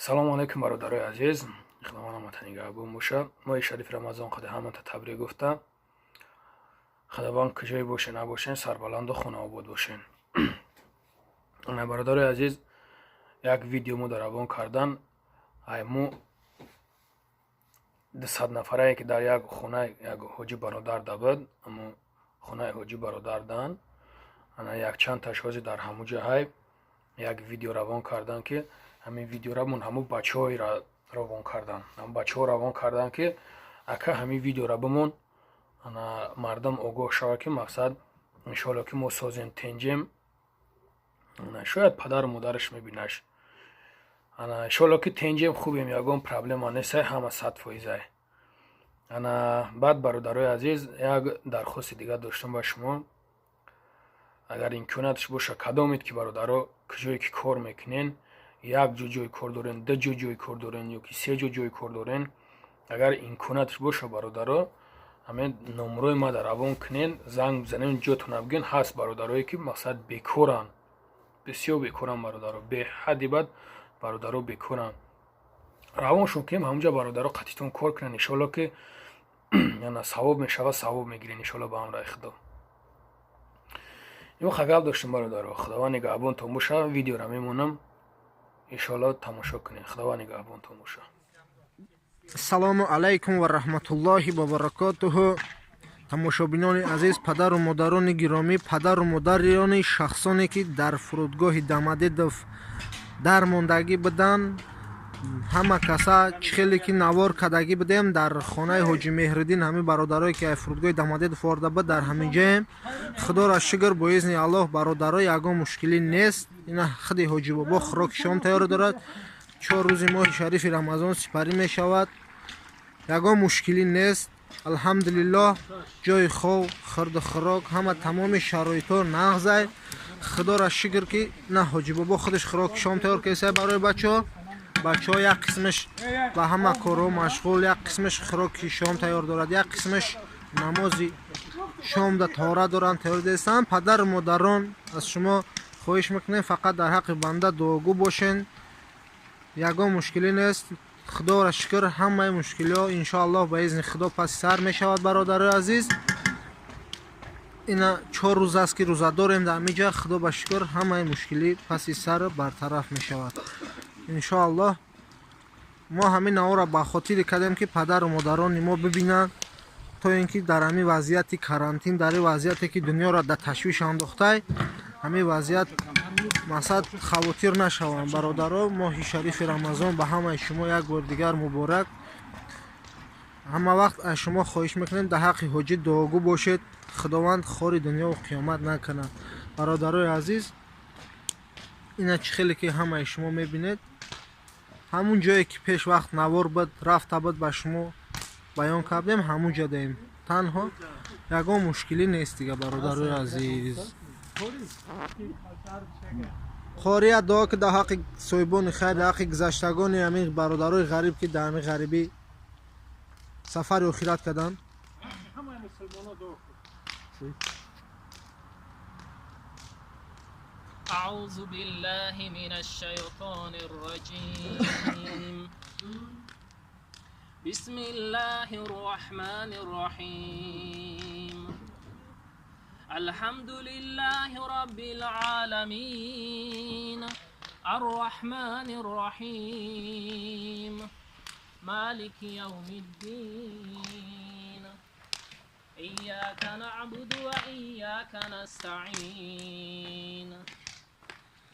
салому алайкум бародарои азиз, худованд ҳаматонига абун боша. моҳи шарифи рамазон қади ҳамата табрик гуфта. худованд куҷое бошен набошен, сарбаланду хонаобод бошен. бародарои азиз, як видео мо дар авон кардан, мо 200 нафарае ки дар як хонаи як ҳоҷи бародар дабад, аммо хонаи ҳоҷи бародардан як чанд ташози дар ҳамун ҷаҳай як видео равон кардан ки ҳамин видеора мон ҳамун бачаҳои равон кардан. ҳамун бачаҳо равон кардан ки ака ҳамин видеора бимон мардам огоҳ шава ки мақсад иншоалло ки мо созем тенҷем, шояд падару модараш мебинаш, иншоалло ки тенҷем хубем, ягон проблема нестай, ҳама 100%. баъд бародарои азиз, як дархости дигар доштам ба шумо. агар имконатш боша, кадомед ки бародаро куҷое ки кор мекунен, як ҷо кор дорен, ду ҷо кор дорен, ё ки се ҷо кор дорен, агар имконатш боша бародаро, ҳамин номрои ма дар авон кунен, занг бизанен, ҷотон абгин ҳаст бародарое ки мақсад бекоран, бисёр бекоран бародаро, беҳадди бад бародаро бекоран. равоншон кунем ҳамунҷа бародаро қатитон кор кунен, иншоалло ки савоб мешава, савоб мегирен иншоалло ба амраи худо. ин хагап доштам бародаро, худованд нигаҳбонтон боша. видеора мемонам, иншоалло тамошо кунед. худованд нигаҳбонтон боша. ассалому алайкум ва раҳматуллоҳи ва баракотуҳу. тамошобинони азиз, падару модарони гиромӣ, падару модарони шахсоне ки дар фурудгоҳи Дамадедов дармондагӣ буданд, ҳама каса чӣ хеле ки навор кардагӣ будем дар хонаи ҳоҷи Меҳриддин, ҳамин бародарое ки фурудгоҳи Дамадедов орда буд, дар ҳамин ҷоем худоро шукр, бо изни Аллоҳ бародаро ягон мушкилӣ нест. ина худи ҳоҷи бобо хӯроки шом тайёр дорад, 4 рӯзи моҳи шарифи Рамазон сипарӣ мешавад, ягон мушкилӣ нест. алҳамдулиллоҳ, ҷои хов, хурду хӯрок, ҳама тамоми шароито нағзай. худоро шукр ки на ҳоҷи бобо худаш хӯроки шом тайёр кесай барои бачаҳо. бачаҳо як қисмаш ба ҳама корҳо машғул, як қисмаш хӯроки шом тайёр дорад, як қисмаш намози шом да таҳорат доранд, тайёр дестанд. падару модарон, аз шумо хоҳиш мекунем фақат дар ҳаққи банда дуогӯ бошен, ягон мушкилӣ нест. худоро шукр, ҳамаи мушкилиҳо иншоаллоҳ ба изни худо паси сар мешавад. бародарои азиз, ина 4 рӯз аст ки рӯза дорем дар ҳамин ҷо, худо ба шукр ҳамаи мушкилӣ паси сар бартараф мешавад иншоаллоҳ. мо ҳамин наворо ба хотире кардем ки падару модарони мо бибинанд, то ин ки дар ҳамин вазъияти карантин, дар ин вазъияте ки дунёро дар ташвиш андохтай, ҳамин вазъият мақсад хавотир нашаванд. бародаро, моҳи шарифи Рамазон ба ҳамаи шумо як бор дигар муборак. ҳама вақт аз шумо хоҳиш мекунем дар ҳаққи ҳоҷӣ дуогӯ бошед, худованд хори дунёву қиёмат накунад. бародарои азиз, ина чӣ хеле ки ҳамаи шумо мебинед, ҳамун ҷое ки пеш вақт навор буд, рафта буд, ба шумо баён кардем, ҳамун ҷо даем. танҳо ягон мушкилӣ нест дига. бародарои азиз, хория дуо ки дар ҳаққи соҳибони хайр, дар ҳаққи гузаштагони ҳамин бародарои ғариб ки дар ҳамин ғарибӣ сафари охират карданд. أعوذ بالله من الشيطان الرجيم بسم الله الرحمن الرحيم الحمد لله رب العالمين الرحمن الرحيم مالك يوم الدين إياك نعبد وإياك نستعين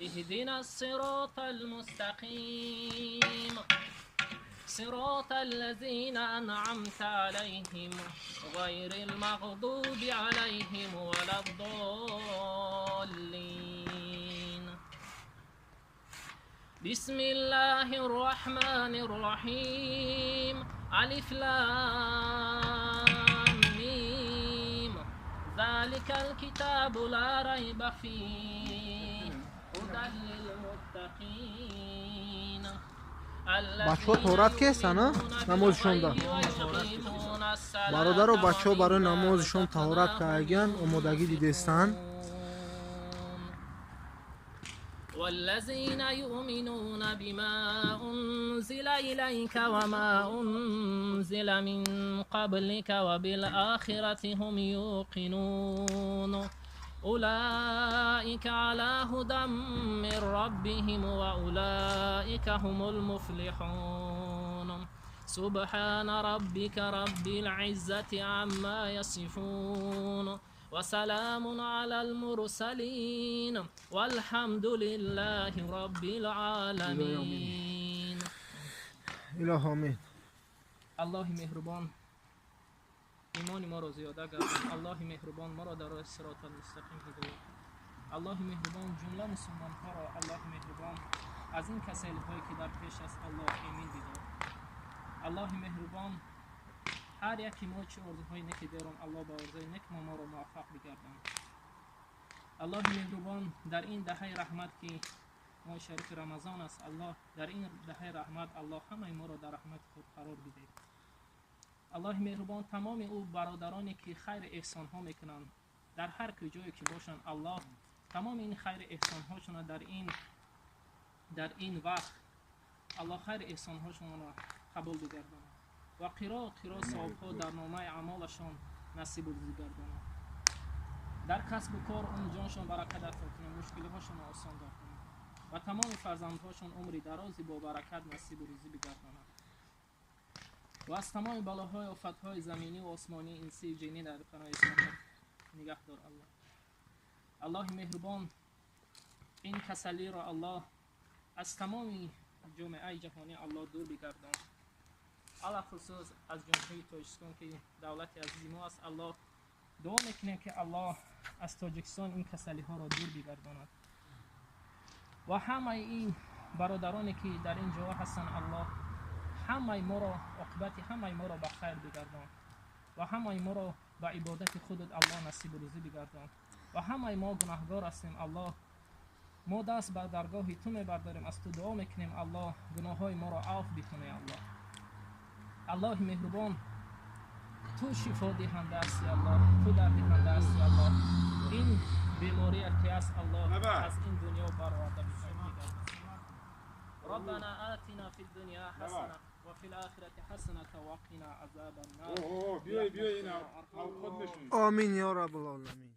اهدنا الصراط المستقيم صراط الذين أنعمت عليهم غير المغضوب عليهم ولا الضالين بسم الله الرحمن الرحيم ألف لام ميم ذلك الكتاب لا ريب فيه هدى للمتقين бачаҳо таҳорат кестанд, намози шом да. бародаро, бачаҳо барои намози шом таҳорат кардагианд, омодагӣ дидестанд. والذين يؤمنون بما أنزل إليك وما أنزل من قبلك وبالآخرة هم يوقنون أولئك على هدى من ربهم وأولئك هم المفلحون سبحان ربك رب العزة عما يصفون وسلام على المرسلين والحمد لله رب العالمين. اله آمین. الله مهربان ایمان ما را زیاده گردان. الله مهربان ما را در راه صراط المستقیم هدایت. الله مهربان جمله مسلمان ها را الله مهربان از این کسل هایی که در پیش است الله امین بدار. الله مهربان هر یکی ما چه آرزوهای نکی دارم الله با آرزوی نک ما را موفق بگردان. الله مهربان در این دهه رحمت که ما شریف رمضان است الله در این دهه رحمت الله همه ما را در رحمت خود قرار بده. الله مهربان تمام او برادرانی که خیر احسان ها میکنند در هر کجایی که باشند الله تمام این خیر احسان هاشون در این وقت الله خیر احسان هاشون را قبول بگرداند و قرا ثواب ها در نامه اعمالشان نصیب بگرداند. در کسب و کار اون جانشان برکت عطا کنه، مشکل هاشون آسان گرداند و تمام فرزندهاشون عمری درازی با برکت نصیب و روزی بگرداند و از تمام بلاهای و آفتهای زمینی و آسمانی انسی و جنی در پناه اسمت نگهدار الله. الله مهربان این کسلی را الله از تمام جامعه جهانی الله دور بگردان. علا خصوص از جمهوری تاجیکستان که دولت عزیز ما است الله دعا میکنیم که الله از تاجیکستان این کسلی ها را دور بگرداند و همه این برادرانی که در این جا هستند الله همه ما را عاقبت همه ما را به خیر بگردان و همه ما را به عبادت خودت الله نصیب و روزی بگردان و همه ما گناهگار هستیم الله ما دست بر درگاه تو میبرداریم از تو دعا میکنیم الله گناههای ما را عفو بکنه الله. الله مهربان تو شفا دهنده هستی الله تو درد دهنده هستی الله این بیماری که است الله از این دنیا برآورده بشه. ربنا آتنا في الدنيا حسنة وفي الآخرة حسنة وقنا عذاب النار. آمین یا رب العالمین.